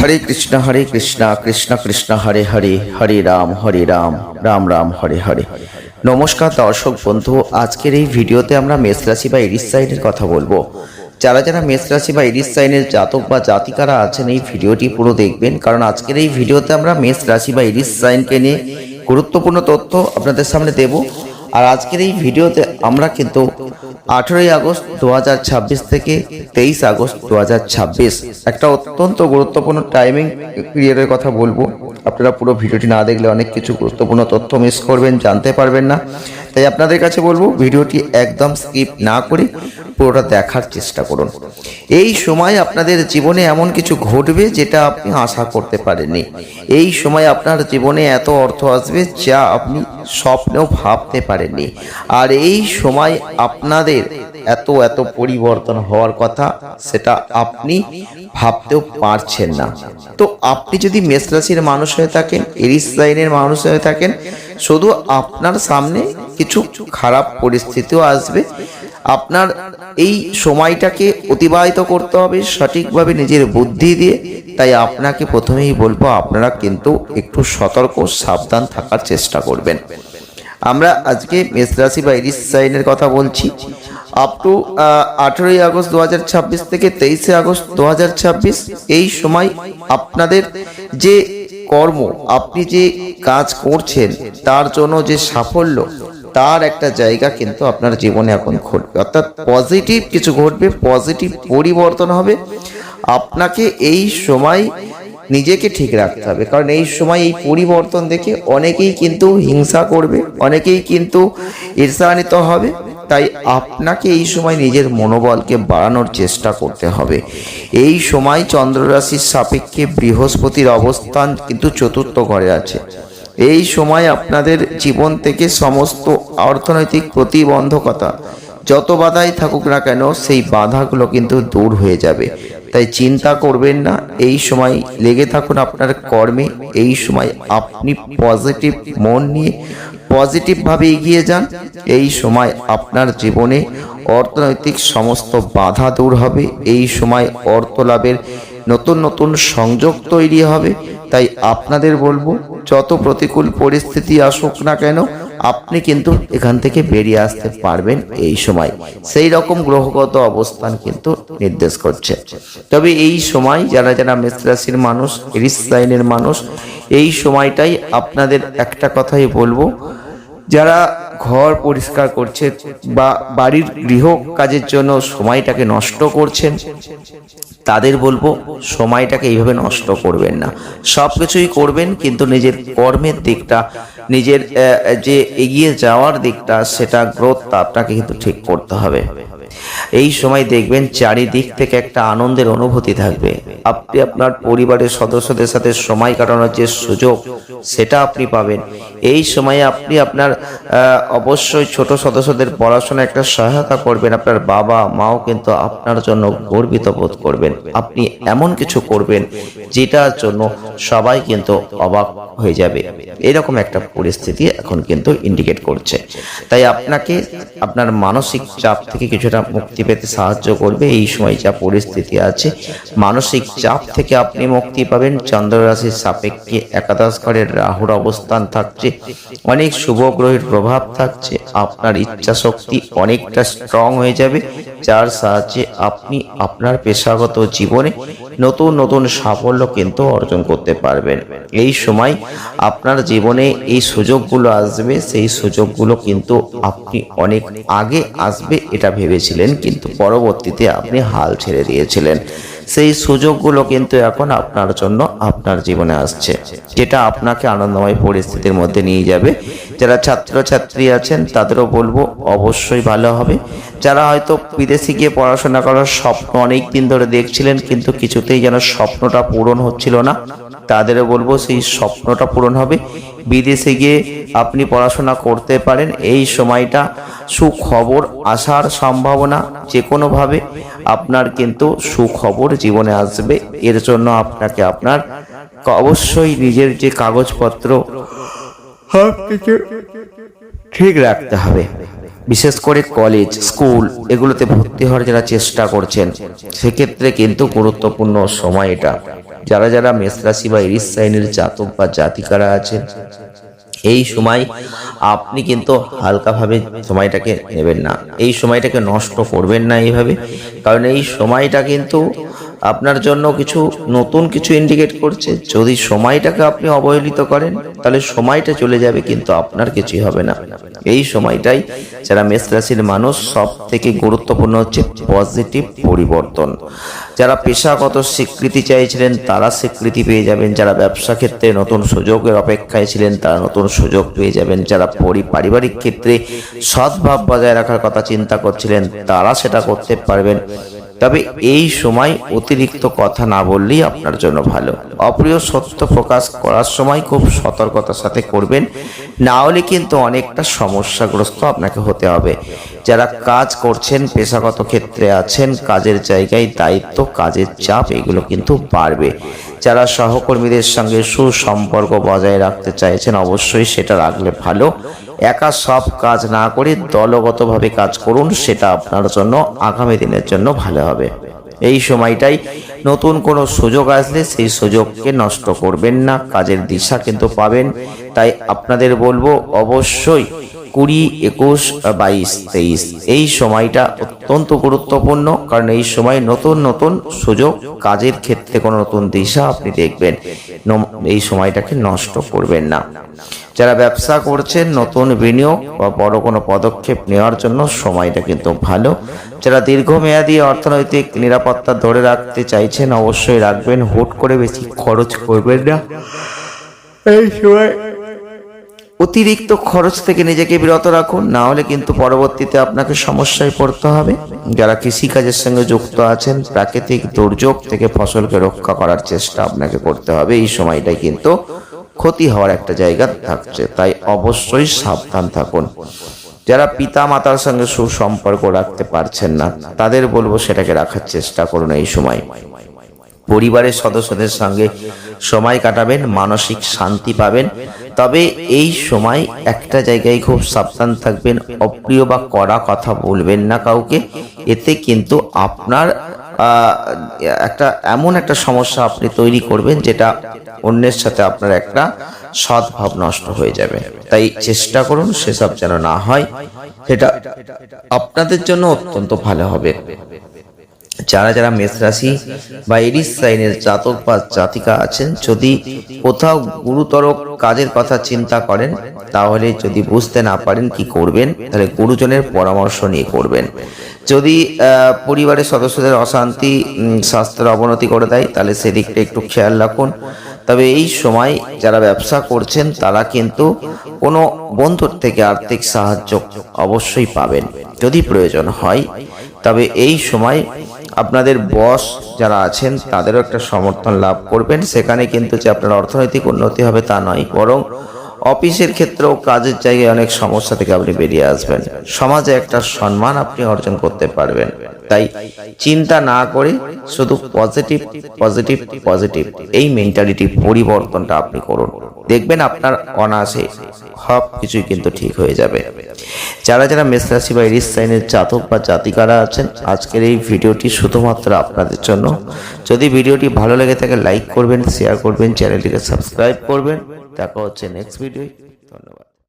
হরে কৃষ্ণ কৃষ্ণ কৃষ্ণ হরে হরে, হরে রাম রাম রাম হরে হরে। নমস্কার দর্শক বন্ধু, আজকের এই ভিডিওতে আমরা মেষ রাশি বা এরিস সাইনের কথা বলবো। যারা যারা মেষ রাশি বা এরিস সাইনের জাতক বা জাতিকারা আছেন, এই ভিডিওটি পুরো দেখবেন, কারণ আজকের এই ভিডিওতে আমরা মেষ রাশি বা এরিস সাইনকে নিয়ে গুরুত্বপূর্ণ তথ্য আপনাদের সামনে দেব। আর আজকের এই ভিডিওতে আমরা কিন্তু 18 আগস্ট 2026 থেকে 23 আগস্ট 2026 একটা অত্যন্ত গুরুত্বপূর্ণ টাইমিং পিরিয়ডের কথা বলবো। আপনারা পুরো ভিডিওটি না দেখলে অনেক কিছু গুরুত্বপূর্ণ তথ্য মিস করবেন, জানতে পারবেন না। তাই আপনাদের কাছে বলবো ভিডিওটি একদম স্কিপ না করে পুরোটা দেখার চেষ্টা করুন। এই সময় আপনাদের জীবনে এমন কিছু ঘটবে যেটা আপনি আশা করতে পারেননি। এই সময় আপনার জীবনে এত অর্থ আসবে যা আপনি স্বপ্নেও ভাবতে পারেননি। আর এই সময় আপনাদের এত পরিবর্তন হওয়ার কথা, সেটা আপনি ভাবতেও পারছেন না। তো আপনি যদি মেষ রাশির মানুষ হয়ে থাকেন, এরিস লাইনের মানুষ হয়ে থাকেন, শুধু আপনার সামনে কিছু খারাপ পরিস্থিতিও আসবে। আপনার এই সময়টাকে অতিবাহিত করতে হবে সঠিকভাবে নিজের বুদ্ধি দিয়ে। তাই আপনাকে প্রথমেই বলবো, আপনারা কিন্তু একটু সতর্ক সাবধান থাকার চেষ্টা করবেন। আমরা আজকে মেষ রাশি বা এরিস সাইনের কথা বলছি। আপ টু 18 আগস্ট 2026 থেকে 23 আগস্ট 2026 এই সময় আপনাদের যে কর্ম, আপনি যে কাজ করছেন তার জন্য যে সাফল্য, তার একটা জায়গা কিন্তু আপনার জীবনে এখন ঘটবে। অর্থাৎ পজিটিভ কিছু ঘটবে, পজিটিভ পরিবর্তন হবে। আপনাকে এই সময় নিজেকে ঠিক রাখতে হবে, কারণ এই সময় এই পরিবর্তন দেখে অনেকেই কিন্তু হিংসা করবে, অনেকেই কিন্তু ঈর্ষান্বিত হবে। তাই আপনাকে এই সময় নিজের মনোবলকে বাড়ানোর চেষ্টা করতে হবে। এই সময় চন্দ্র রাশির সাপেক্ষে বৃহস্পতির অবস্থান কিন্তু চতুর্থ ঘরে আছে। এই সময় আপনাদের জীবন থেকে সমস্ত অর্থনৈতিক প্রতিবন্ধকতা, যত বাধাই থাকুক না কেন, সেই বাধাগুলো কিন্তু দূর হয়ে যাবে। তাই চিন্তা করবেন না, এই সময় লেগে থাকুন আপনার কর্মে। এই সময় আপনি পজিটিভ মন নিয়ে পজিটিভভাবে এগিয়ে যান। এই সময় আপনার জীবনে অর্থনৈতিক সমস্ত বাধা দূর হবে। এই সময় অর্থ লাভের নতুন নতুন সংযোগ তৈরি হবে। তাই আপনাদের বলবো, যত প্রতিকূল পরিস্থিতি আসুক না কেন, আপনি কিন্তু এখান থেকে বেরিয়ে আসতে পারবেন এই সময়। সেই রকম গ্রহগত অবস্থান কিন্তু নির্দেশ করছে। তবে এই সময় যারা যারা মেষ রাশির মানুষ, এরিস লাইনের মানুষ, এই সময়টাই আপনাদের একটা কথাই বলবো, যারা ঘর পরিষ্কার করছেন বা বাড়ির গৃহ কাজের জন্য সময়টাকে নষ্ট করছেন, তাদের বলবো সময়টাকে এইভাবে নষ্ট করবেন না। সব কিছুই করবেন, কিন্তু নিজের কর্মের দিকটা, নিজের যে এগিয়ে যাওয়ার দিকটা, সেটা গ্রোথটা আপনাকে কিন্তু ঠিক করতে হবে। এই সময় দেখবেন চারিদিক থেকে একটা আনন্দের অনুভূতি থাকবে। আপনি আপনার পরিবারের সদস্যদের সাথে সময় কাটানোর যে সুযোগ, সেটা আপনি পাবেন। এই সময়ে আপনি আপনার অবশ্যই ছোট সদস্যদের পড়াশোনায় একটা সহায়তা করবেন। আপনার বাবা মাও কিন্তু আপনার জন্য গর্বিত বোধ করবেন। আপনি এমন কিছু করবেন যেটার জন্য সবাই কিন্তু অবাক হয়ে যাবে। এরকম একটা পরিস্থিতি এখন কিন্তু ইন্ডিকেট করছে। তাই আপনাকে আপনার মানসিক চাপ থেকে কিছুটা মুক্তি পেতে সাহায্য করবে। এই সময় যা পরিস্থিতি আছে, মানসিক চাপ থেকে আপনি মুক্তি পাবেন। চন্দ্র রাশির সাপেক্ষে একাদশ ঘরের রাহুর অবস্থান থাকছে, অনেক শুভ গ্রহের প্রভাব থাকছে। আপনার ইচ্ছা শক্তি অনেকটা স্ট্রং হয়ে যাবে, যার সাহায্যে আপনি আপনার পেশাগত জীবনে নতুন নতুন সাফল্য কিন্তু অর্জন করতে পারবেন। এই সময় আপনার জীবনে এই সুযোগগুলো আসবে, সেই সুযোগগুলো কিন্তু আপনি অনেক আগে আসবে এটা ভেবেছিলেন, কিন্তু পরবর্তীতে আপনি হাল ছেড়ে দিয়েছিলেন। সেই সুযোগগুলো কিন্তু এখন আপনার জন্য আপনার জীবনে আসছে, যেটা আপনাকে আনন্দময় পরিস্থিতির মধ্যে নিয়ে যাবে। যারা ছাত্রছাত্রী আছেন তাদেরও বলবো অবশ্যই ভালো হবে। যারা হয়তো বিদেশে গিয়ে পড়াশোনা করার স্বপ্ন অনেক দিন ধরে দেখছিলেন, কিন্তু কিছুতেই যেন স্বপ্নটা পূরণ হচ্ছিল না, তাদেরও বলবো সেই স্বপ্নটা পূরণ হবে। বিদেশে গিয়ে আপনি পড়াশোনা করতে পারেন। এই সময়টা সুখবর আসার সম্ভাবনা, যে কোনোভাবে আপনার কিন্তু সুখবর জীবনে আসবে। এর জন্য আপনাকে আপনার অবশ্যই নিজের যে কাগজপত্র ঠিক রাখতে হবে। বিশেষ করে কলেজ, স্কুল এগুলোতে ভর্তি হওয়ার যারা চেষ্টা করছেন সেক্ষেত্রে কিন্তু গুরুত্বপূর্ণ সময় এটা। যারা যারা মেষ রাশি বা এরিস সাইনের জাতক বা জাতিকারা আছেন, এই সময় আপনি কিন্তু হালকাভাবে সময়টাকে নেবেন না, এই সময়টাকে নষ্ট করবেন না এইভাবে। কারণ এই সময়টা কিন্তু আপনার জন্য নতুন কিছু ইন্ডিকেট করছে। যদি সময়টাকে আপনি অবহেলিত করেন তাহলে সময়টা চলে যাবে, কিন্তু আপনার কিছুই হবে না। এই সময়টাই যারা মেষ রাশির মানুষ, সব থেকে গুরুত্বপূর্ণ হচ্ছে পজিটিভ পরিবর্তন। যারা পেশাগত স্বীকৃতি চাইছিলেন তারা স্বীকৃতি পেয়ে যাবেন, যারা ব্যবসা ক্ষেত্রে নতুন সুযোগের অপেক্ষায় ছিলেন তারা নতুন সুযোগ পেয়ে যাবেন, যারা পারিবারিক ক্ষেত্রে সদ্ভাব বজায় রাখার কথা চিন্তা করছিলেন তারা সেটা করতে পারবেন। তবে এই সময় অতিরিক্ত কথা না বললেই আপনার জন্য ভালো। অপ্রিয় সত্য প্রকাশ করার সময় খুব সতর্কতার সাথে করবেন, না হলে কিন্তু অনেকটা সমস্যাগ্রস্ত আপনাকে হতে হবে। যারা কাজ করছেন, পেশাগত ক্ষেত্রে আছেন, কাজের জায়গায় দায়িত্ব, কাজের চাপ এগুলো কিন্তু বাড়বে। যারা সহকর্মীদের সঙ্গে সুসম্পর্ক বজায় রাখতে চাইছেন অবশ্যই সেটা রাখলে ভালো। একা সব কাজ না করে দলগতভাবে কাজ করুন, সেটা আপনার জন্য আগামী দিনের জন্য ভালো হবে। এই সময়টাই নতুন কোনো সুযোগ আসলে সেই সুযোগকে নষ্ট করবেন না, কাজের দিশা কিন্তু পাবেন। তাই আপনাদের বলবো অবশ্যই 20, 21, 22, 23 এই সময়টা অত্যন্ত গুরুত্বপূর্ণ। কারণ এই সময় নতুন নতুন সুযোগ, কাজের ক্ষেত্রে কোনো নতুন দিশা আপনি দেখবেন। এই সময়টাকে নষ্ট করবেন না। যারা ব্যবসা করছেন, নতুন বিনিয়োগ বা বড় কোনো পদক্ষেপ নেওয়ার জন্য সময়টা কিন্তু ভালো। যারা দীর্ঘমেয়াদী অর্থনৈতিক নিরাপত্তা ধরে রাখতে চাইছেন অবশ্যই রাখবেন, হুট করে বেশি খরচ করবেন না। এই সময় অতিরিক্ত খরচ থেকে নিজেকে বিরত রাখুন, না হলে কিন্তু পরবর্তীতে আপনাকে সমস্যায় পড়তে হবে। যারা কৃষিকাজের সঙ্গে যুক্ত আছেন, প্রাকৃতিক দুর্যোগ থেকে ফসলকে রক্ষা করার চেষ্টা আপনাকে করতে হবে। এই সময়টাই কিন্তু ক্ষতি হওয়ার একটা জায়গা থাকছে, তাই অবশ্যই সাবধান থাকুন। যারা পিতা মাতার সঙ্গে সুসম্পর্ক রাখতে পারছেন না তাদের বলবো সেটাকে রাখার চেষ্টা করুন। এই সময় পরিবারের সদস্যদের সঙ্গে সময় কাটাবেন, মানসিক শান্তি পাবেন। তবে এই সময় একটা জায়গায় খুব সাবধান থাকবেন, অপ্রিয় বা কড়া কথা বলবেন না কাউকে। এতে কিন্তু আপনার এমন একটা সমস্যা আপনি তৈরি করবেন যেটা অন্যের সাথে আপনার একটা সদ্ভাব নষ্ট হয়ে যাবে। তাই চেষ্টা করুন সেসব যেন না হয়, সেটা আপনাদের জন্য অত্যন্ত ভালো হবে। যারা যারা মেষ রাশি বা এরিস সাইনের জাতক বা জাতিকা আছেন, যদি কোথাও গুরুতর কাজের কথা চিন্তা করেন, তাহলে যদি বুঝতে না পারেন কি করবেন, তাহলে গুরুজনের পরামর্শ নিয়ে করবেন। যদি পরিবারের সদস্যদের অশান্তি, স্বাস্থ্যের অবনতি করে দেয়, তাহলে সেদিকটা একটু খেয়াল রাখুন। তবে এই সময় যারা ব্যবসা করছেন তারা কিন্তু কোনো বন্ধুর থেকে আর্থিক সাহায্য অবশ্যই পাবেন যদি প্রয়োজন হয়। তবে এই সময় আপনাদের বস যারা আছেন তাদেরও একটা সমর্থন লাভ করবেন। সেখানে কিন্তু যে আপনার অর্থনৈতিক উন্নতি হবে তা নয়, বরং অফিসের ক্ষেত্রেও কাজের জায়গায় অনেক সমস্যা থেকে আপনি বেরিয়ে আসবেন, সমাজে একটা সম্মান আপনি অর্জন করতে পারবেন। তাই চিন্তা না করে শুধু পজিটিভ পজিটিভ পজিটিভ এই মেন্টালিটি পরিবর্তনটা আপনি করুন, দেখবেন আপনার অনায়াসে সব কিছুই কিন্তু ঠিক হয়ে যাবে। যারা যারা মেষ রাশি বা এরিস সাইনের জাতক বা জাতিকারা আছেন, আজকের এই ভিডিওটি শুধুমাত্র আপনাদের জন্য। যদি ভিডিওটি ভালো লেগে থাকে লাইক করবেন, শেয়ার করবেন, চ্যানেলটিকে সাবস্ক্রাইব করবেন। দেখা হচ্ছে নেক্সট ভিডিও। ধন্যবাদ।